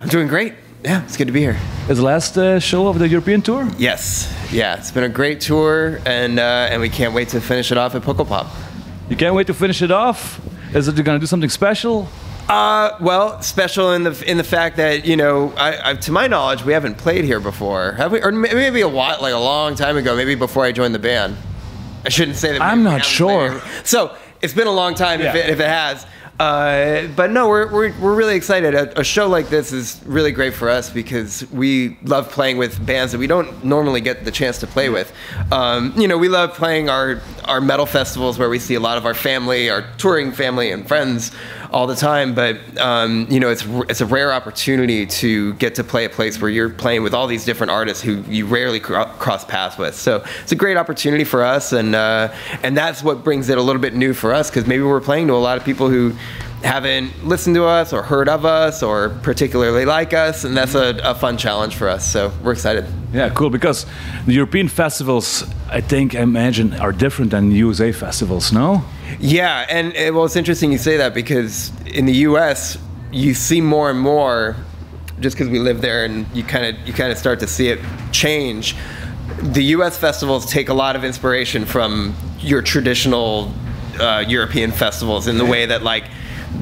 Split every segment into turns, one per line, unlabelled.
I'm doing great. Yeah, it's good to be here.
It's the last show of the European tour?
Yes. Yeah, it's been a great tour, and we can't wait to finish it off at Pukkelpop.
You can't wait to finish it off? Is it going to do something special?
Well, special in the fact that, you know, to my knowledge, we haven't played here before, have we? Or maybe a while, like a long time ago, maybe before I joined the band. I shouldn't say that.
I'm not sure.
So it's been a long time, yeah, if it has. But no, we're really excited. A show like this is really great for us because we love playing with bands that we don't normally get the chance to play with. You know, we love playing our metal festivals where we see a lot of our family, our touring family and friends all the time. But you know, it's a rare opportunity to get to play a place where you're playing with all these different artists who you rarely cross paths with. So it's a great opportunity for us, and that's what brings it a little bit new for us, because maybe we're playing to a lot of people who haven't listened to us or heard of us or particularly like us, and that's a fun challenge for us, so we're excited.
Yeah, cool, because the European festivals, I imagine, are different than USA festivals, no?
Yeah, and well, it's interesting you say that, because in the US, you see more and more, just because we live there, and you kind of start to see it change. The US festivals take a lot of inspiration from your traditional European festivals in the way that, like,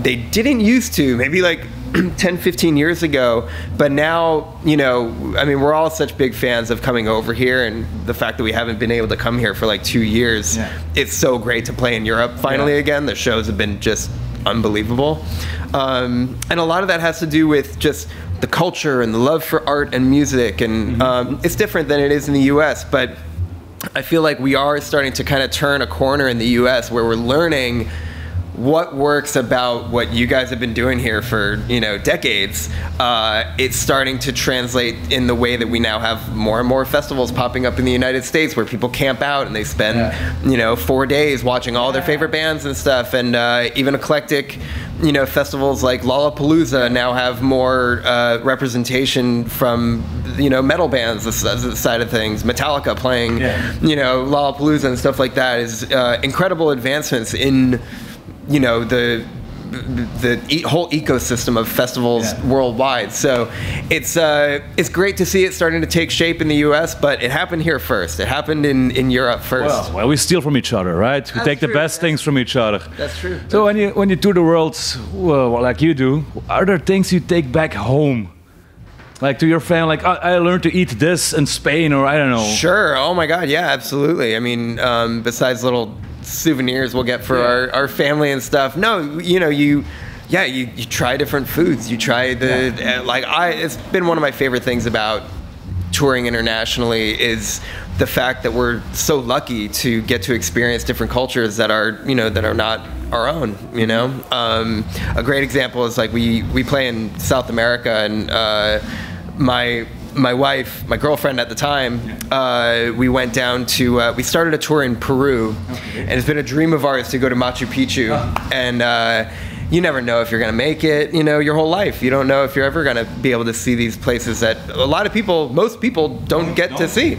they didn't used to, maybe like 10, 15 years ago, but now, you know, I mean, we're all such big fans of coming over here, and the fact that we haven't been able to come here for like 2 years, yeah, it's so great to play in Europe finally, yeah, again. The shows have been just unbelievable. And a lot of that has to do with just the culture and the love for art and music, and it's different than it is in the US, but I feel like we are starting to kind of turn a corner in the US where we're learning what works about what you guys have been doing here for, you know, decades. It's starting to translate in the way that we now have more and more festivals popping up in the United States where people camp out and they spend, you know, 4 days watching all their favorite bands and stuff. And even eclectic, you know, festivals like Lollapalooza now have more representation from, you know, metal bands, the side of things. Metallica playing, you know, Lollapalooza and stuff like that is incredible advancements in, you know, the whole ecosystem of festivals worldwide. So it's great to see it starting to take shape in the US, but it happened here first. It happened in Europe first.
Well, we steal from each other, right? We take the best things from each other.
That's true.
So when you tour the world, well, like you do, are there things you take back home? Like to your family, like, I learned to eat this in Spain, or I don't know.
Sure. Oh my God. Yeah, absolutely. I mean, besides little souvenirs we'll get for our family and stuff. No, you know, you try different foods. You try it's been one of my favorite things about touring internationally is the fact that we're so lucky to get to experience different cultures that are, you know, that are not our own, you know. A great example is like we play in South America, and my wife, my girlfriend at the time, we went down to, we started a tour in Peru, and it's been a dream of ours to go to Machu Picchu, and you never know if you're gonna make it, you know, your whole life. You don't know if you're ever gonna be able to see these places that a lot of people, most people don't get to see.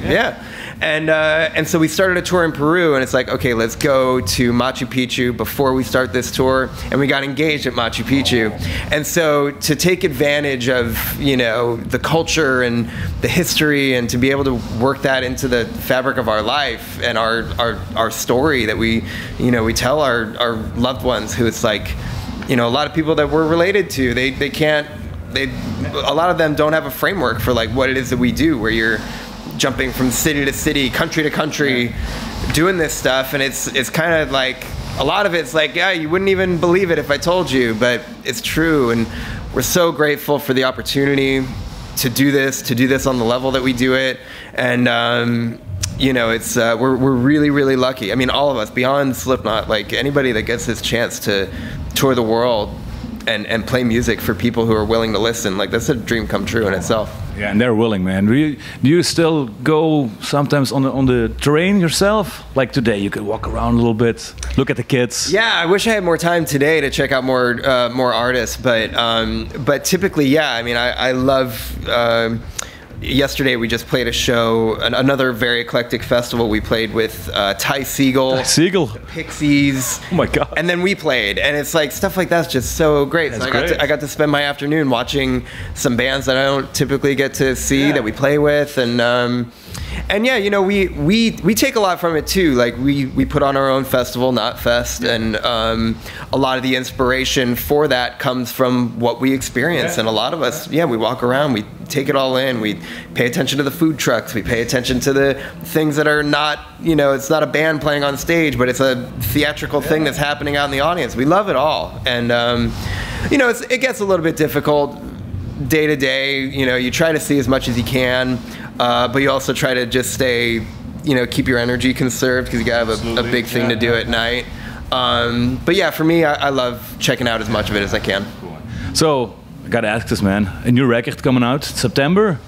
And so we started a tour in Peru, and it's like, okay, let's go to Machu Picchu before we start this tour, and we got engaged at Machu Picchu. And so to take advantage of, you know, the culture and the history, and to be able to work that into the fabric of our life and our story that we, you know, we tell our loved ones, who it's like, you know, a lot of people that we're related to, a lot of them don't have a framework for like what it is that we do, where you're jumping from city to city, country to country, doing this stuff, and it's kind of like, a lot of it's like, yeah, you wouldn't even believe it if I told you, but it's true, and we're so grateful for the opportunity to do this on the level that we do it, and you know, it's we're really, really lucky. I mean, all of us, beyond Slipknot, like anybody that gets this chance to tour the world and play music for people who are willing to listen, like that's a dream come true in itself.
Yeah, and they're willing, man. Do you still go sometimes on the train yourself? Like today, you could walk around a little bit, look at the kids.
Yeah, I wish I had more time today to check out more artists, but typically, yeah. I mean, I love. yesterday we just played a show, another very eclectic festival. We played with Ty Segall, the Pixies.
Oh my God!
And then we played, and it's like stuff like that's just so great.
That's
so
great.
I got to spend my afternoon watching some bands that I don't typically get to see that we play with, and yeah, you know, we take a lot from it too. Like we put on our own festival, Not Fest, and a lot of the inspiration for that comes from what we experience. And a lot of us, we walk around, we take it all in. We pay attention to the food trucks. We pay attention to the things that are not, you know, it's not a band playing on stage, but it's a theatrical thing that's happening out in the audience. We love it all, and you know, it gets a little bit difficult day to day. You know, you try to see as much as you can. But you also try to just stay, you know, keep your energy conserved because you gotta have a big thing to do at night. But yeah, for me, I love checking out as much of it as I can.
Cool. So, I gotta ask this, man. A new record coming out September.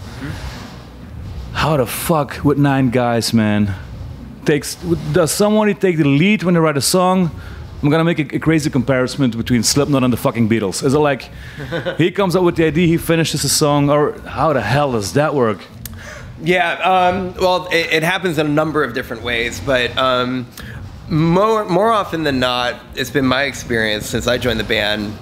How the fuck with 9 guys, man? Does somebody take the lead when they write a song? I'm gonna make a crazy comparison between Slipknot and the fucking Beatles. Is it like he comes up with the idea, he finishes the song, or how the hell does that work?
Yeah, well, it happens in a number of different ways, but more often than not, it's been my experience since I joined the band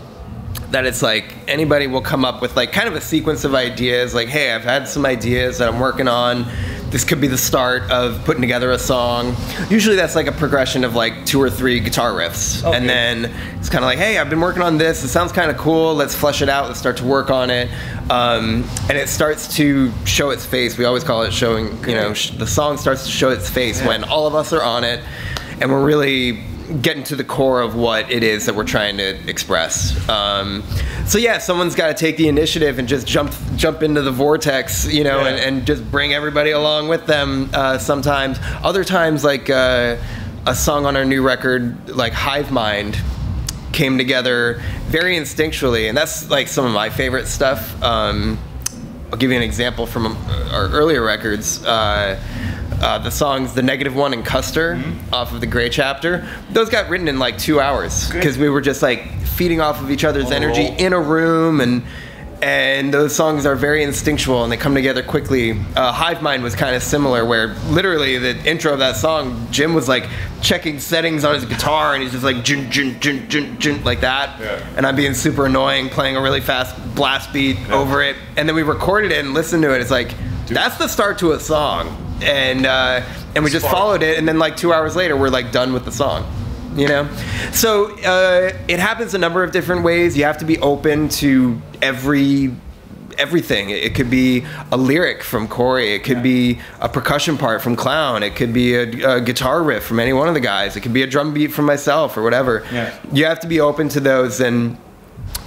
that it's like anybody will come up with like kind of a sequence of ideas, like, hey, I've had some ideas that I'm working on. This could be the start of putting together a song. Usually that's like a progression of like 2 or 3 guitar riffs. Okay. And then it's kind of like, hey, I've been working on this. It sounds kind of cool. Let's flesh it out. Let's start to work on it. And it starts to show its face. We always call it showing, you know, the song starts to show its face when all of us are on it and we're really getting to the core of what it is that we're trying to express. So yeah, someone's got to take the initiative and just jump into the vortex, you know, and just bring everybody along with them. Sometimes, other times, like a song on our new record, like Hive Mind, came together very instinctually, and that's like some of my favorite stuff. I'll give you an example from our earlier records. The songs, the negative one and Custer, off of the Gray Chapter, those got written in like 2 hours because we were just like feeding off of each other's energy in a room, and those songs are very instinctual and they come together quickly. Hive Mind was kind of similar, where literally the intro of that song, Jim was like checking settings on his guitar and he's just like jun, jun, jun, jun, jun, like that, and I'm being super annoying, playing a really fast blast beat over it, and then we recorded it and listened to it. It's like, that's the start to a song. And we just followed it, and then like 2 hours later we're like done with the song, you know. So it happens a number of different ways. You have to be open to everything. It could be a lyric from Corey, it could be a percussion part from Clown, it could be a guitar riff from any one of the guys, it could be a drum beat from myself or whatever. You have to be open to those and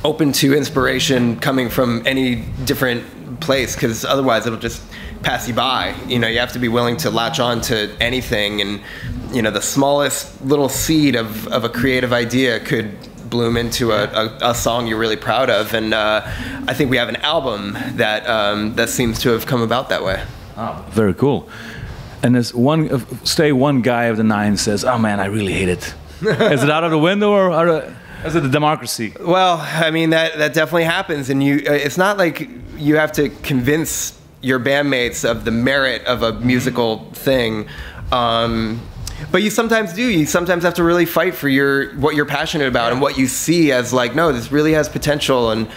open to inspiration coming from any different place, because otherwise it'll just pass you by. You know, you have to be willing to latch on to anything, and you know, the smallest little seed of a creative idea could bloom into a song you're really proud of, and I think we have an album that seems to have come about that way.
Oh, very cool. And there's one guy of the 9 says, oh man, I really hate it. Is it out of the window, or is it the democracy? Well,
I mean, that definitely happens, and it's not like you have to convince your bandmates of the merit of a musical thing, but you sometimes do. You sometimes have to really fight for what you're passionate about and what you see as like, no, this really has potential. And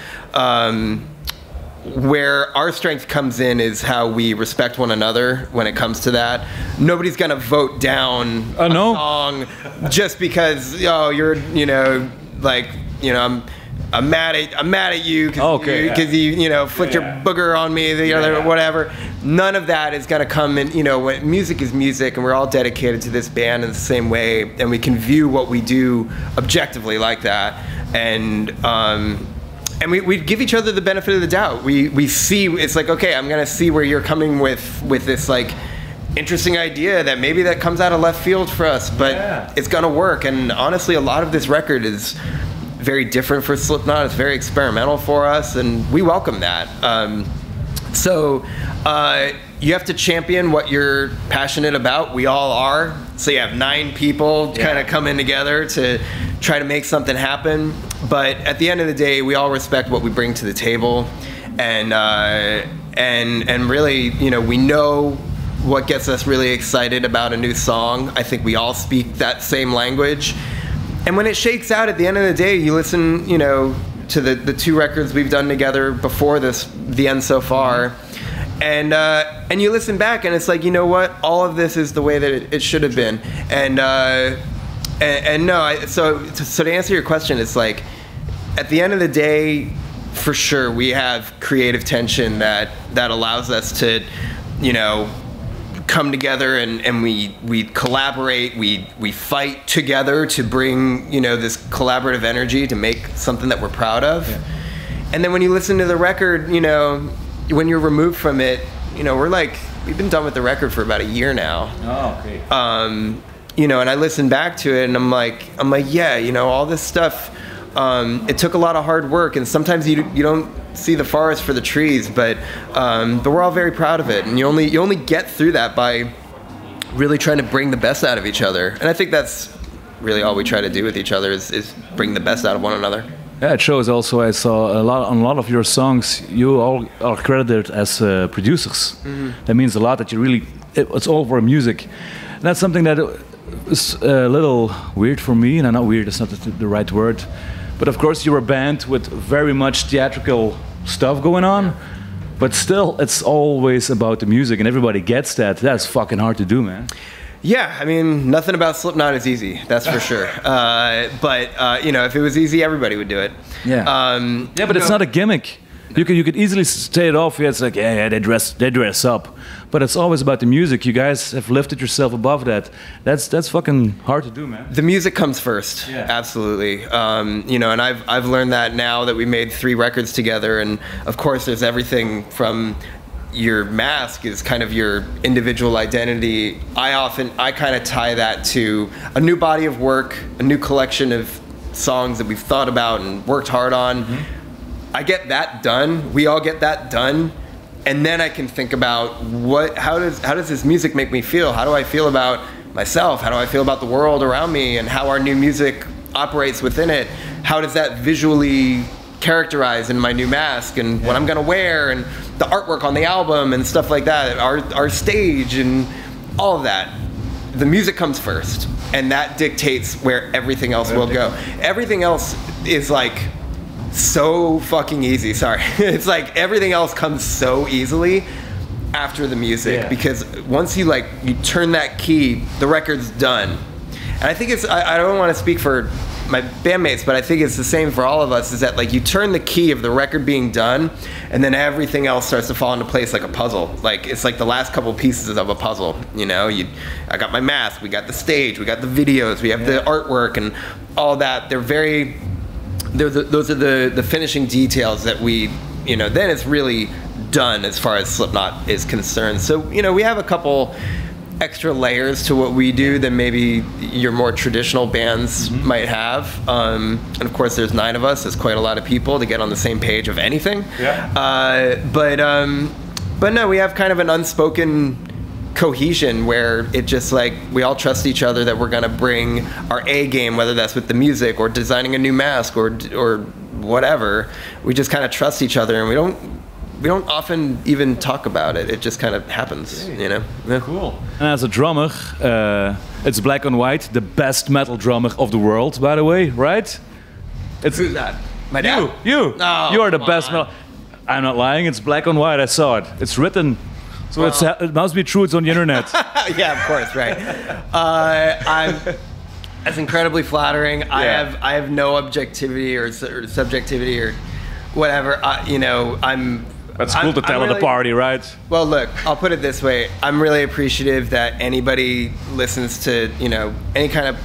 where our strength comes in is how we respect one another when it comes to that. Nobody's gonna vote down a song just because you're, you know, like, you know, I'm mad at you because you flicked your booger on me the other whatever. None of that is gonna come in. You know, when music is music, and we're all dedicated to this band in the same way, and we can view what we do objectively like that, and we give each other the benefit of the doubt. We see, it's like, okay, I'm gonna see where you're coming with this like interesting idea that maybe that comes out of left field for us, but it's gonna work. And honestly, a lot of this record is very different for Slipknot. It's very experimental for us, and we welcome that. So you have to champion what you're passionate about. We all are. So you have 9 people kind of coming together to try to make something happen. But at the end of the day, we all respect what we bring to the table. and really, you know, we know what gets us really excited about a new song. I think we all speak that same language. And when it shakes out at the end of the day, you listen, you know, to the 2 records we've done together before this, The End So Far, and you listen back and it's like, you know what, all of this is the way that it should have been. And no, so to answer your question, it's like, at the end of the day, for sure, we have creative tension that allows us to, you know, come together and we collaborate, we fight together to bring, you know, this collaborative energy to make something that we're proud of. Yeah. And then when you listen to the record, you know, when you're removed from it, you know, we've been done with the record for about a year now.
Oh, okay.
You know, and I listen back to it and I'm like, yeah, you know, all this stuff, it took a lot of hard work, and sometimes you don't see the forest for the trees, but we're all very proud of it, and you only get through that by really trying to bring the best out of each other. And I think that's really all we try to do with each other is bring the best out of one another.
Yeah, it shows also. I saw on a lot of your songs, you all are credited as producers. Mm-hmm. That means a lot. That you really, it's all for music. And that's something that is a little weird for me. And not weird, it's not the right word. But of course, you're a band with very much theatrical stuff going on. But still, it's always about the music, and everybody gets that. That's fucking hard to do, man.
Yeah, I mean, nothing about Slipknot is easy, that's for sure. But you know, if it was easy, everybody would do it.
Yeah. Yeah, but it's not a gimmick. You could easily say it off. Yeah, it's like, yeah, they dress up. But it's always about the music. You guys have lifted yourself above that. That's fucking hard to do, man.
The music comes first.
Yeah.
Absolutely. You know, and I've learned that now that we made 3 records together, and of course, there's everything from your mask is kind of your individual identity. I kind of tie that to a new body of work, a new collection of songs that we've thought about and worked hard on. Mm-hmm. I get that done. We all get that done, and then I can think about how does this music make me feel? How do I feel about myself? How do I feel about the world around me, and how our new music operates within it? How does that visually characterize in my new mask, and what I'm gonna wear, and the artwork on the album and stuff like that, our stage and all of that. The music comes first, and that dictates where everything else will go. Everything else is like so fucking easy. Sorry. It's like everything else comes so easily after the music, because once you turn that key, the record's done. And I think I don't want to speak for my bandmates, but I think it's the same for all of us, is that like you turn the key of the record being done, and then everything else starts to fall into place like a puzzle. Like it's like the last couple pieces of a puzzle, you know. I got my mask, we got the stage, we got the videos, we have the artwork and all that. Those are the finishing details that we, you know, then it's really done as far as Slipknot is concerned. So, you know, we have a couple extra layers to what we do than maybe your more traditional bands might have. And of course, there's 9 of us. There's quite a lot of people to get on the same page of anything. Yeah. But no, we have kind of an unspoken cohesion where it just like we all trust each other that we're gonna bring our A game, whether that's with the music or designing a new mask or whatever. We just kind of trust each other, and we don't often even talk about it. It just kind of happens, you know? Yeah.
Cool. And as a drummer, it's Black on White, the best metal drummer of the world, by the way, right?
Who's that? My dad?
You.
Oh,
you are the best metal. I'm not lying, it's Black on White, I saw it. It's written, so it must be true, it's on the internet.
Yeah, of course, right. That's incredibly flattering. Yeah. I have no objectivity or subjectivity or whatever. You know,
That's cool to tell at a party, right?
Well, look, I'll put it this way. I'm really appreciative that anybody listens to, you know, any kind of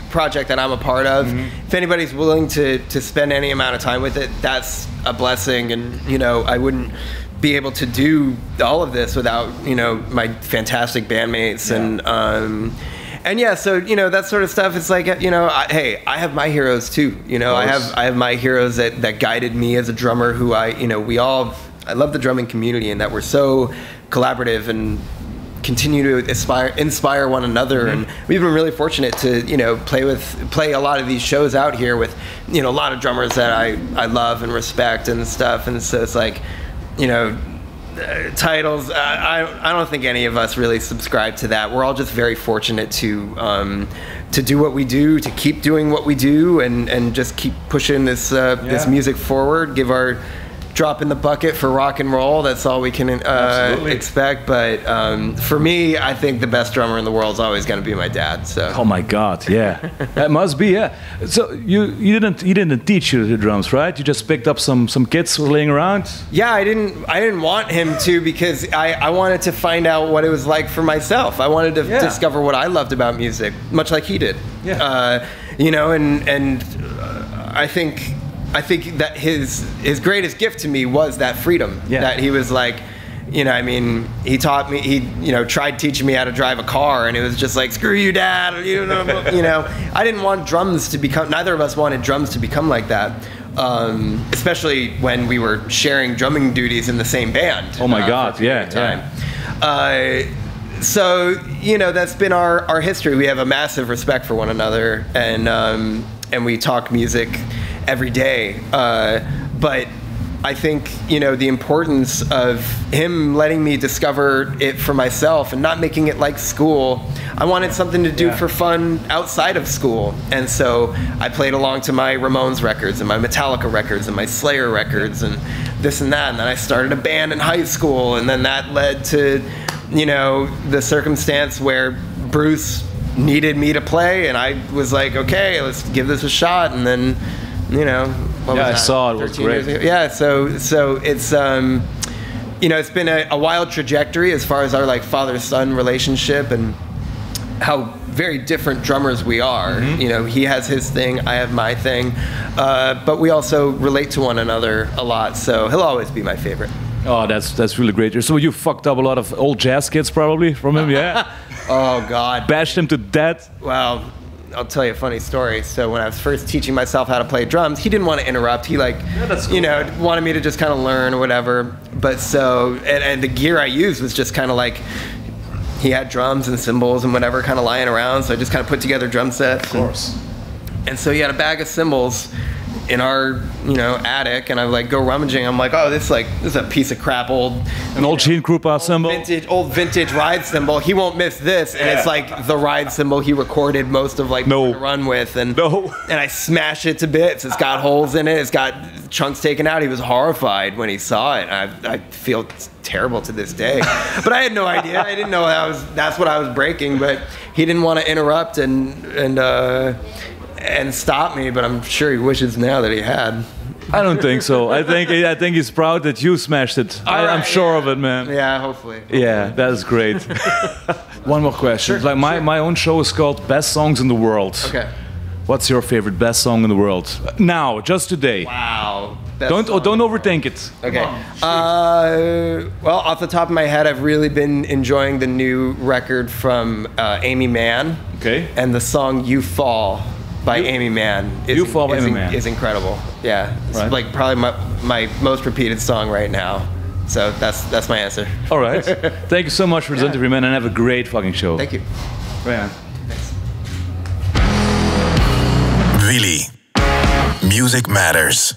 project that I'm a part of. If anybody's willing to spend any amount of time with it, that's a blessing. And, you know, I wouldn't be able to do all of this without, you know, my fantastic bandmates. Yeah. And yeah, so, you know, that sort of stuff, it's like, you know, hey, I have my heroes too. You know, I have my heroes that guided me as a drummer, who I love the drumming community, and that we're so collaborative and continue to inspire one another. And we've been really fortunate to, you know, play a lot of these shows out here with, you know, a lot of drummers that I love and respect and stuff. And so it's like, titles. I don't think any of us really subscribe to that. We're all just very fortunate to do what we do, to keep doing what we do, and just keep pushing this music forward. Give our drop in the bucket for rock and roll. That's all we can expect. But for me, I think the best drummer in the world is always going to be my dad. So.
Oh my God, yeah, that must be, yeah. So you didn't teach you the drums, right? You just picked up some kids laying around.
Yeah, I didn't want him to, because I wanted to find out what it was like for myself. I wanted to discover what I loved about music, much like he did. Yeah. And I think that his greatest gift to me was that freedom. Yeah. That he was like, he taught me. He tried teaching me how to drive a car, and it was just like, screw you, Dad. I didn't want drums to become. Neither of us wanted drums to become like that. Especially when we were sharing drumming duties in the same band.
Oh my God! Yeah.
So that's been our history. We have a massive respect for one another, and we talk music every day. But I think, the importance of him letting me discover it for myself and not making it like school. I wanted something to do for fun outside of school. And so I played along to my Ramones records and my Metallica records and my Slayer records and this and that. And then I started a band in high school. And then that led to, the circumstance where Bruce needed me to play. And I was like, okay, let's give this a shot. And then, what was that?
I saw it. It was great.
Yeah, so it's it's been a wild trajectory as far as our like father-son relationship and how very different drummers we are. Mm-hmm. He has his thing, I have my thing, but we also relate to one another a lot. So he'll always be my favorite.
Oh, that's really great. So you fucked up a lot of old jazz kids probably from him, yeah?
Oh God,
bashed him to death.
Well, I'll tell you a funny story. So when I was first teaching myself how to play drums, he didn't want to interrupt. He that's cool. Wanted me to just kind of learn or whatever. But so, and the gear I used was just kind of like, he had drums and cymbals and whatever kind of lying around. So I just kind of put together drum sets. Of
course.
And so he had a bag of cymbals in our attic, and I would go rummaging. I'm like, oh, this is a piece of crap old
Gene Krupa cymbal,
old vintage ride cymbal. He won't miss this, and it's like the ride cymbal he recorded most of to run with, and I smash it to bits. It's got holes in it. It's got chunks taken out. He was horrified when he saw it. I feel terrible to this day, but I had no idea. I didn't know that's what I was breaking, but he didn't want to interrupt and stop me, but I'm sure he wishes now that he had.
I don't think so. I think he's proud that you smashed it. I'm sure of it, man.
Yeah, hopefully.
Yeah, that is great. One more question.
Sure,
my own show is called Best Songs in the World.
Okay.
What's your favorite best song in the world? Now, just today.
Wow.
Don't overthink it.
Okay. Well, off the top of my head, I've really been enjoying the new record from Amy Mann.
Okay.
And the song "You Fall" by Amy Mann is incredible. Yeah, it's probably my most repeated song right now. So that's my answer.
All right. Thank you so much for this interview, man, and have a great fucking show.
Thank you.
Right on.
Thanks.
Willy. Music matters.